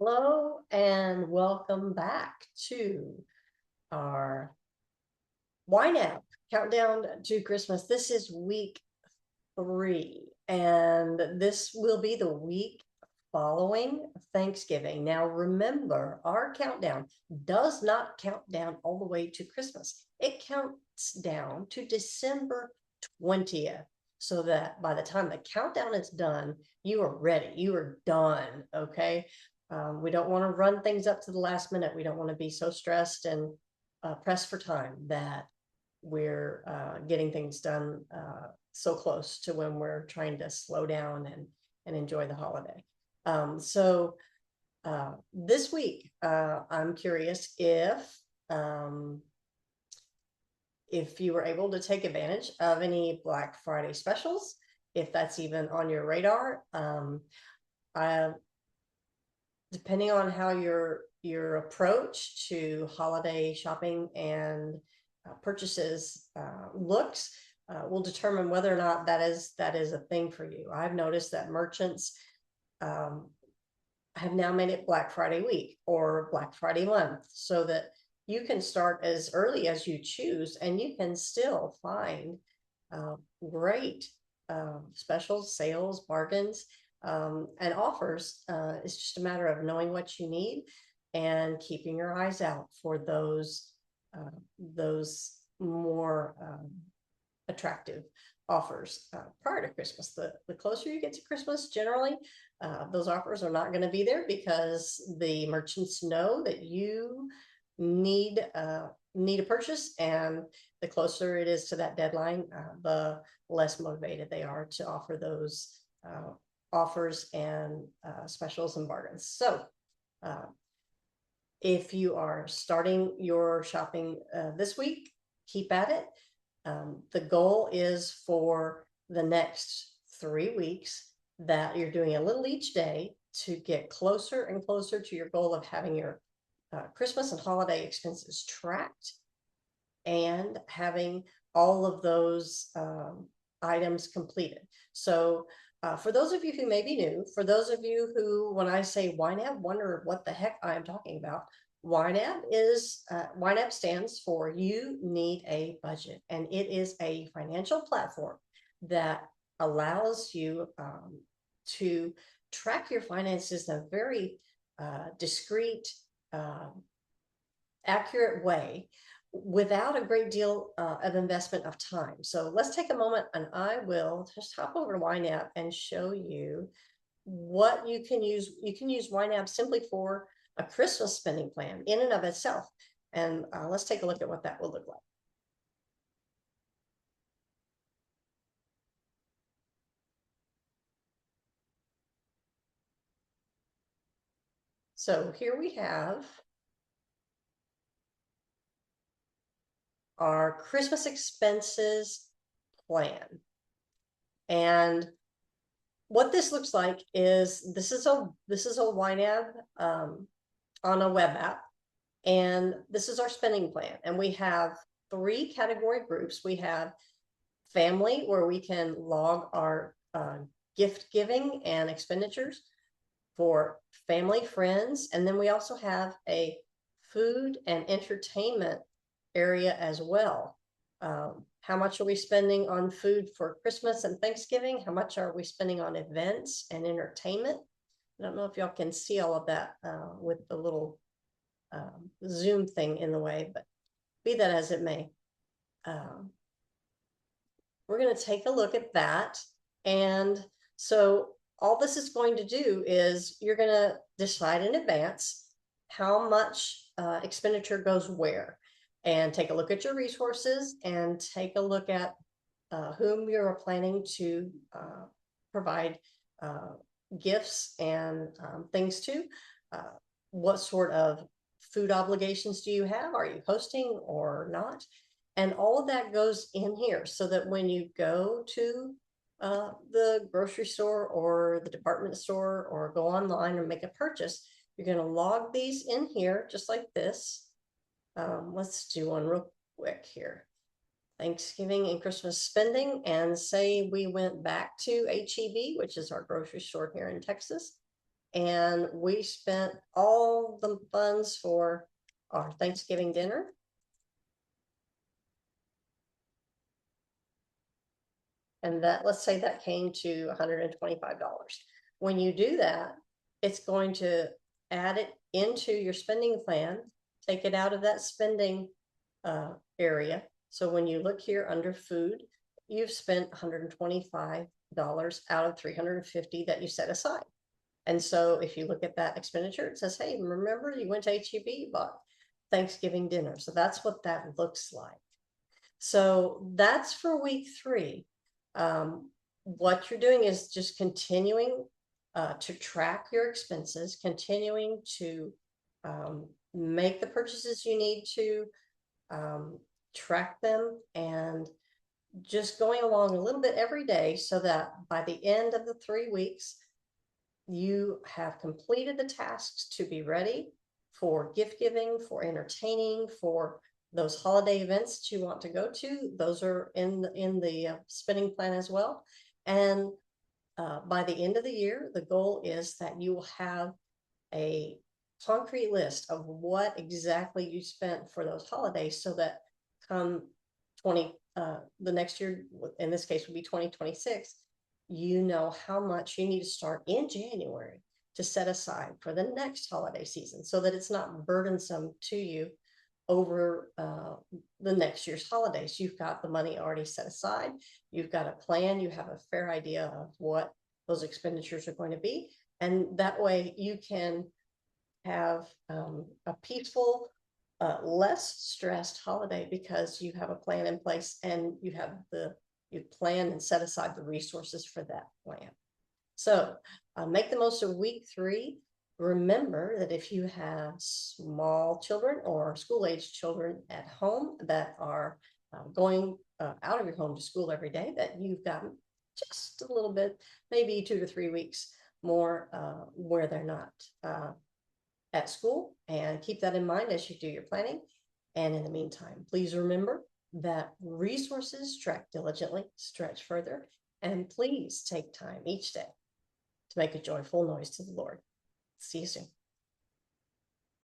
Hello and welcome back to our YNAB countdown to Christmas. This is week 3, and this will be the week following Thanksgiving. Now, remember, our countdown does not count down all the way to Christmas. It counts down to December 20th, so that by the time the countdown is done, you are ready. You are done, okay? We don't want to run things up to the last minute. We don't want to be so stressed and pressed for time that we're getting things done so close to when we're trying to slow down and enjoy the holiday. So this week, I'm curious if you were able to take advantage of any Black Friday specials, if that's even on your radar. Depending on how your approach to holiday shopping and purchases looks, will determine whether or not that is a thing for you. I've noticed that merchants have now made it Black Friday week or Black Friday month, so that you can start as early as you choose, and you can still find great specials, sales, bargains, and offers. It's just a matter of knowing what you need and keeping your eyes out for those more attractive offers prior to Christmas. The closer you get to Christmas, generally, those offers are not going to be there, because the merchants know that you need a purchase, and the closer it is to that deadline, the less motivated they are to offer those offers and specials and bargains. So if you are starting your shopping this week, keep at it. The goal is for the next 3 weeks that you're doing a little each day to get closer and closer to your goal of having your Christmas and holiday expenses tracked, and having all of those items completed. So for those of you who may be new, for those of you who, when I say YNAB, wonder what the heck I'm talking about, YNAB stands for You Need a Budget, and it is a financial platform that allows you to track your finances in a very discreet, accurate way, without a great deal of investment of time. So let's take a moment, and I will just hop over to YNAB and show you what you can use. You can use YNAB simply for a Christmas spending plan in and of itself. And let's take a look at what that will look like. So here we have our Christmas expenses plan. And what this looks like is this is a YNAB on a web app, and this is our spending plan. And we have 3 category groups. We have family, where we can log our gift giving and expenditures for family, friends, and then we also have a food and entertainment area as well. How much are we spending on food for Christmas and Thanksgiving? How much are we spending on events and entertainment? I don't know if y'all can see all of that with the little Zoom thing in the way, but be that as it may, we're going to take a look at that. And so all this is going to do is you're going to decide in advance how much expenditure goes where, and take a look at your resources, and take a look at whom you're planning to provide gifts and things to. What sort of food obligations do you have? Are you hosting or not? And all of that goes in here, so that when you go to the grocery store or the department store, or go online and make a purchase, you're going to log these in here just like this. Let's do one real quick here. Thanksgiving and Christmas spending, and say we went back to HEB, which is our grocery store here in Texas. and we spent all the funds for our Thanksgiving dinner. And that, let's say that came to $125. When you do that, it's going to add it into your spending plan, take it out of that spending area. So when you look here under food, you've spent $125 out of $350 that you set aside. And so if you look at that expenditure, it says, hey, remember you went to HEB, you bought Thanksgiving dinner. So that's what that looks like. So that's for week 3. What you're doing is just continuing to track your expenses, continuing to make the purchases you need to, track them, and just going along a little bit every day so that by the end of the 3 weeks, you have completed the tasks to be ready for gift giving, for entertaining, for those holiday events that you want to go to. Those are in the spending plan as well. And by the end of the year, the goal is that you will have a concrete list of what exactly you spent for those holidays, so that come the next year, in this case would be 2026, you know how much you need to start in January to set aside for the next holiday season, so that it's not burdensome to you over the next year's holidays. You've got the money already set aside. You've got a plan. You have a fair idea of what those expenditures are going to be. And that way you can have a peaceful, less stressed holiday, because you have a plan in place and you plan and set aside the resources for that plan. So make the most of week 3. Remember that if you have small children or school-age children at home that are going out of your home to school every day, that you've got just a little bit, maybe 2 to 3 weeks more where they're not at school, and keep that in mind as you do your planning. And in the meantime, please remember that resources track diligently, stretch further, and please take time each day to make a joyful noise to the Lord. See you soon.